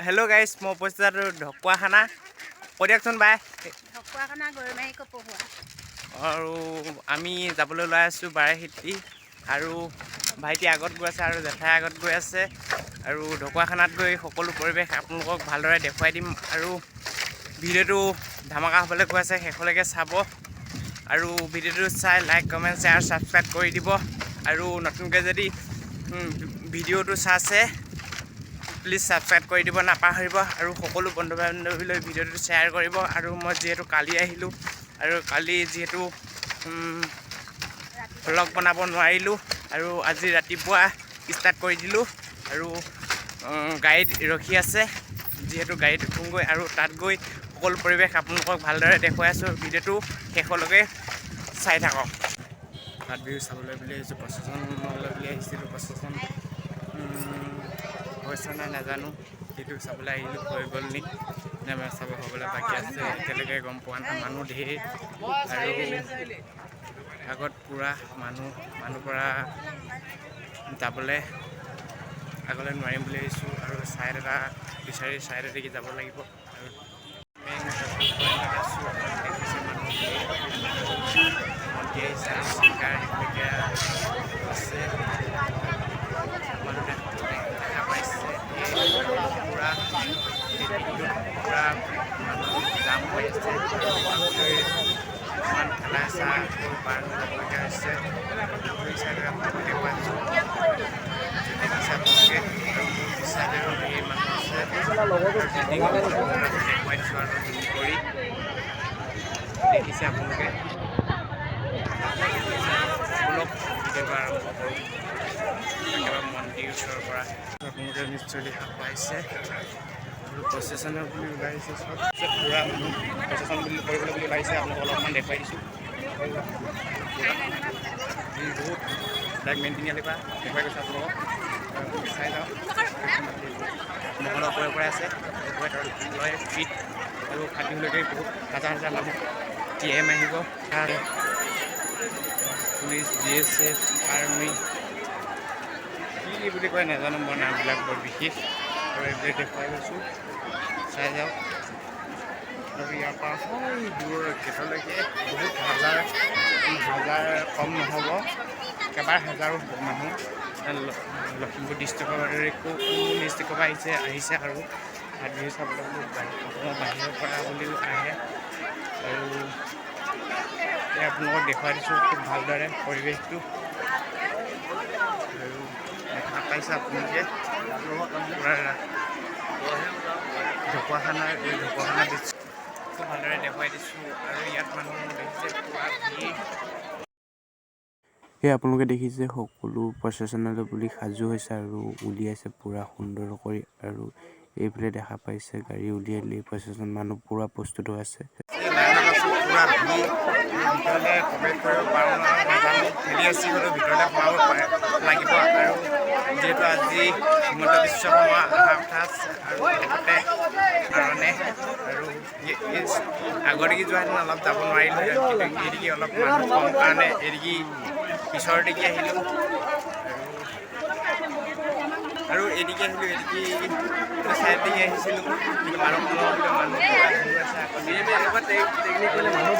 Hello' guys মই উপস্থিত আছোঁ ঢকুৱাখানা কৈ দিয়কচোন বাই। ঢকুৱাখানা গৰৈমাৰী কপৌৱা আৰু আমি যাবলৈ ওলাই আছোঁ বাৰেহিতি আৰু ভাইটি আগত গৈ আছে আৰু জেঠাই আগত গৈ আছে আৰু ঢকুৱাখানাত গৈ সকলো পৰিৱেশ আপোনালোকক ভালদৰে দেখুৱাই দিম আৰু ভিডিঅ'টো ধামাকা হ'বলৈ গৈ আছে, শেষলৈকে চাব আৰু ভিডিঅ'টো চাই লাইক কমেণ্ট শ্বেয়াৰ ছাবস্ক্ৰাইব কৰি দিব আৰু নতুনকৈ যদি ভিডিঅ'টো চাইছে প্লিজ ছাবস্ক্ৰাইব কৰি দিব নাপাহৰিব আৰু সকলো বন্ধু বান্ধৱীলৈ ভিডিঅ'টো শ্বেয়াৰ কৰিব। আৰু মই যিহেতু কালি আহিলোঁ আৰু কালি যিহেতু ভ্লগ বনাব নোৱাৰিলোঁ আৰু আজি ৰাতিপুৱা ষ্টাৰ্ট কৰি দিলোঁ আৰু গাড়ীত ৰখি আছে, যিহেতু গাড়ীত উঠোঁগৈ আৰু তাত গৈ সকলো পৰিৱেশ আপোনালোকক ভালদৰে দেখুৱাই আছোঁ। ভিডিঅ'টো শেষলৈকে চাই থাকক। তাত বিহু চাবলৈ বুলি আহিছোঁ, প্ৰচেশ্যনলৈ বুলি আহিছিলোঁ। প্ৰচেশ্যন হৈছে নাই নাজানো, সেইটো চাবলৈ আহিলোঁ। হৈ গ'ল নি চাব হ'বলৈ বাকী আছে, এতিয়ালৈকে গম পোৱা নাই। মানুহ ধেৰ আৰু আগত পূৰা মানুহ পৰা যাবলৈ আগলৈ নোৱাৰিম বুলি আহিছোঁ আৰু ছাইড এটা বিচাৰি ছাইডেদি যাব লাগিব আৰু মেইন আছোঁ। দেখিছে মানুহ মন্ত্ৰী আহিছে আৰু চিংগাৰ এতিয়া আছে, মানুহ দেখা পাইছে পূৰা মানুহ জাম হৈ আছে। ইমান ঠেলা হেঁচা পাৰ হৈ যাবলগীয়া হৈছে। পুখুৰী চাইডে আপোনালোকক দেখুৱাইছোঁ, দেখিছে আপোনালোকে আৰু পুখুৰী চাইডেও ধেৰ মানুহ আছে দেখুৱাই দিছোঁ আৰু জুম কৰি দেখিছে আপোনালোকে। অলপ ভিডিঅ'টো আৰম্ভ কৰোঁ একেবাৰে মন্দিৰ ওচৰৰ পৰা। আপোনালোকে নিশ্চয় দেখা পাইছে আৰু প্ৰচেশ্যনে বুলি ওলাইছে, চব পূৰা মানুহ প্ৰচেশ্যন বুলি কৰিবলৈ বুলি ওলাইছে। আপোনালোকক অলপমান দেখুৱাই দিছোঁ বহুত ডাইৰেক্ট মেইন তিনিআলিৰ পৰা দেখুৱাই গৈছোঁ আপোনালোকক। চাই যাওক নহ'লে ওপৰে ওপৰে আছে লয় ফিট আৰু ফাটিলৈকে বহুত হাজাৰ হাজাৰ মানুহ টি এম আহিব, পুলিচ BSF আৰ্মি কি বুলি কয় নাজানো মই নামবিলাক বৰ বিশেষ আৰু এইবিলাক দেখুৱাই গৈছোঁ, চাই যাওক। আৰু ইয়াৰ পৰা দূৰৰ গেটলৈকে বহুত হাজাৰ কম নহ'ব, কেইবাৰ হাজাৰো মানুহ লখিমপুৰ ডিষ্ট্ৰিক্টৰ কোন ডিষ্ট্ৰিক্টৰ পৰা আহিছে আৰু ভাত বিহু চাবলৈ অসমৰ বাহিৰৰ পৰা বুলিও আহে আৰু আপোনালোকক দেখুৱাই দিছোঁ খুব ভালদৰে পৰিৱেশটো আৰু দেখা পাইছে আপোনালোকে ঢকুৱাখানাৰ দৃশ্য খুব ভালদৰে দেখুৱাই দিছোঁ আৰু ইয়াত মানুহ দেখিছে পূৰা ভিৰ। সেই আপোনালোকে দেখিছে সকলো প্ৰচেশ্যনলৈ বুলি সাজু হৈছে আৰু উলিয়াইছে পূৰা সুন্দৰ কৰি আৰু এইফালে দেখা পাইছে গাড়ী উলিয়াই প্ৰচেশ্যন মানুহ পূৰা প্ৰস্তুত হৈ আছে। পূৰা ভিৰ ভিতৰলৈ প্ৰৱেশ কৰিব পাৰোঁ নাজানো, ঠেলি আছি হ'লেও ভিতৰলৈ সোমাব লাগিব আৰু যিহেতু আজি হিমন্ত বিশ্ব শৰ্মা অহাৰ কথা আছে আৰু লগতে কাৰণে আৰু আগৰদিগি যোৱাহেঁতেন অলপ যাব নোৱাৰিলোঁ, কিন্তু এইদিগি অলপ মানুহ কম কাৰণে এইদিগি পিছৰ দিগি আহিলোঁ আৰু এইদিগি আহিলোঁ, এইদিগি চাইডদিগি আহিছিলোঁ, কিন্তু মানুহ আছে আকৌ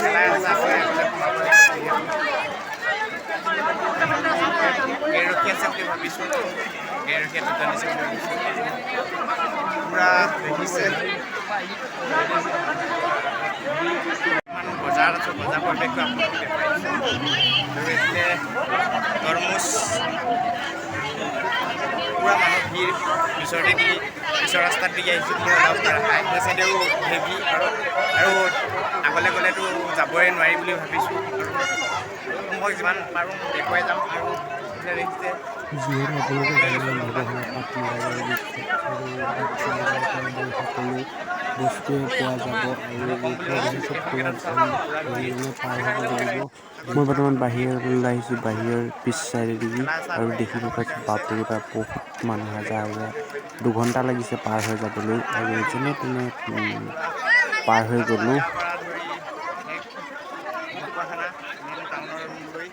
ঠেলাই হেঁচা কৰি গেৰ ৰখি আছে বুলি ভাবিছোঁ, গেৰ ৰখীয়া দুজন দিছে বুলি ভাবিছোঁ। পূৰা দেখিছে বজাৰত আছোঁ, বজাৰ পৰিৱেশটো আপোনালোকে দেখুৱাই দিছোঁ আৰু এইফালে তৰমুজ পূৰা মানুহ ভিৰ পিছৰ ৰাস্তাত দিগি আহিছোঁ কিন্তু অলপ হাইৱে চাইডেও হেভি আৰু আগলৈ গ'লেতো যাবই নোৱাৰি বুলি ভাবিছোঁ আৰু মই যিমান পাৰোঁ দেখুৱাই যাম আৰু দেখিছে যিহেতু আপোনালোকে জানে ঢকুৱাখানা পাট মুগা বিখ্যাত আৰু সকলো বস্তুৱে পোৱা যাব আৰু এইফালে দেখিছে পূৰা পাৰ হ'ব লাগিব। মই বৰ্তমান বাহিৰলৈ আহিছোঁ, বাহিৰৰ পিছ চাইডেদি আৰু দেখিব পাইছোঁ বাপৰে বাপ বহুত মানুহ হাজাৰ 2 ঘণ্টা লাগিছে পাৰ হৈ যাবলৈ আৰু যেনে তেনে পাৰ হৈ গ'লোঁ। ঢকুৱাখানা মেইন টাউনলৈ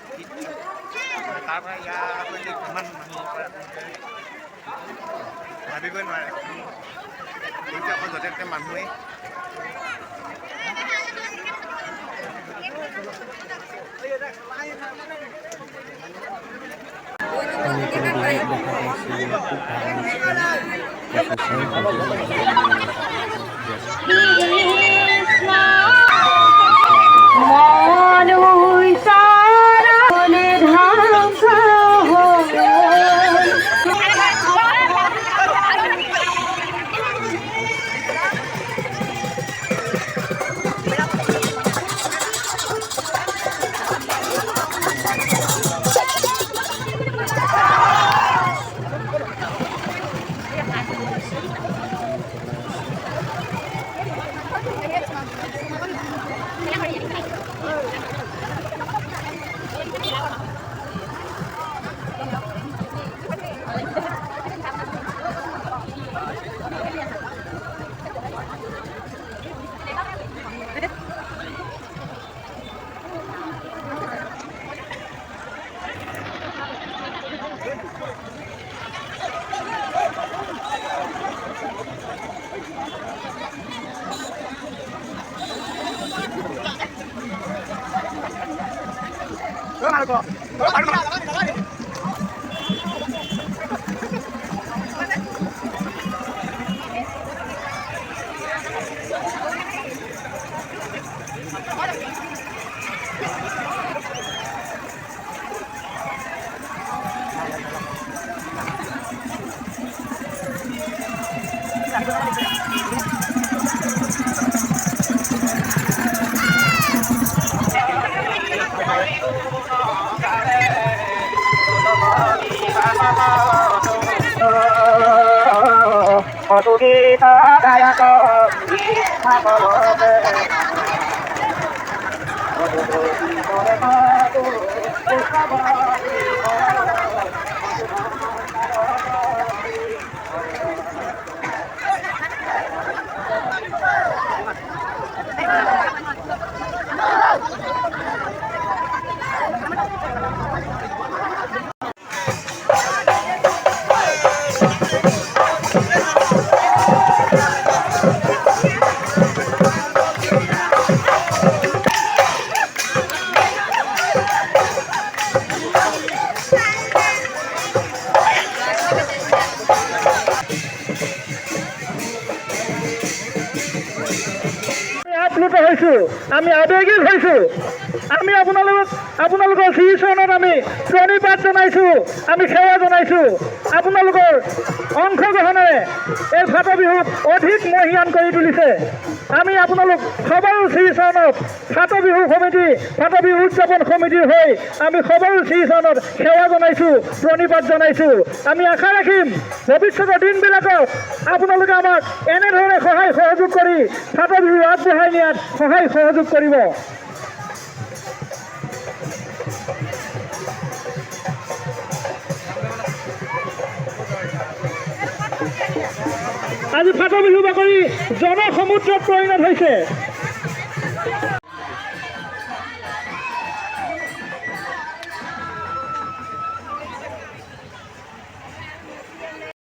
তাৰ পৰা ইয়ালৈ কিমান মানুহ ভাবিবই নোৱাৰে। এতিয়া আকৌ য'তে ত'তে মানুহে আপ্লুত হৈছোঁ, আমি আৱেগিক হৈছোঁ। আমি আপোনালোকৰ শ্ৰীচৰণত আমি প্ৰণিপাত জনাইছোঁ, আমি সেৱা জনাইছোঁ। আপোনালোকৰ অংশগ্ৰহণেৰে এই ফাট বিহুক অধিক মহীয়ান কৰি তুলিছে। আমি আপোনালোক সবাৰো শ্ৰীচৰণত ফাট বিহু সমিতি, ফাট বিহু উদযাপন সমিতিৰ হৈ আমি সবাৰো শ্ৰীচৰণত সেৱা জনাইছোঁ, প্ৰণিপাত জনাইছোঁ। আমি আশা ৰাখিম ভৱিষ্যতৰ দিনবিলাকত আপোনালোকে আমাক এনেধৰণে সহায় সহযোগ কৰি ফাট বিহু আগবঢ়াই নিয়াত সহায় সহযোগ কৰিব। আজি ফাট বিহু বাকৰি জনসমুদ্ৰত পৰিণত হৈছে।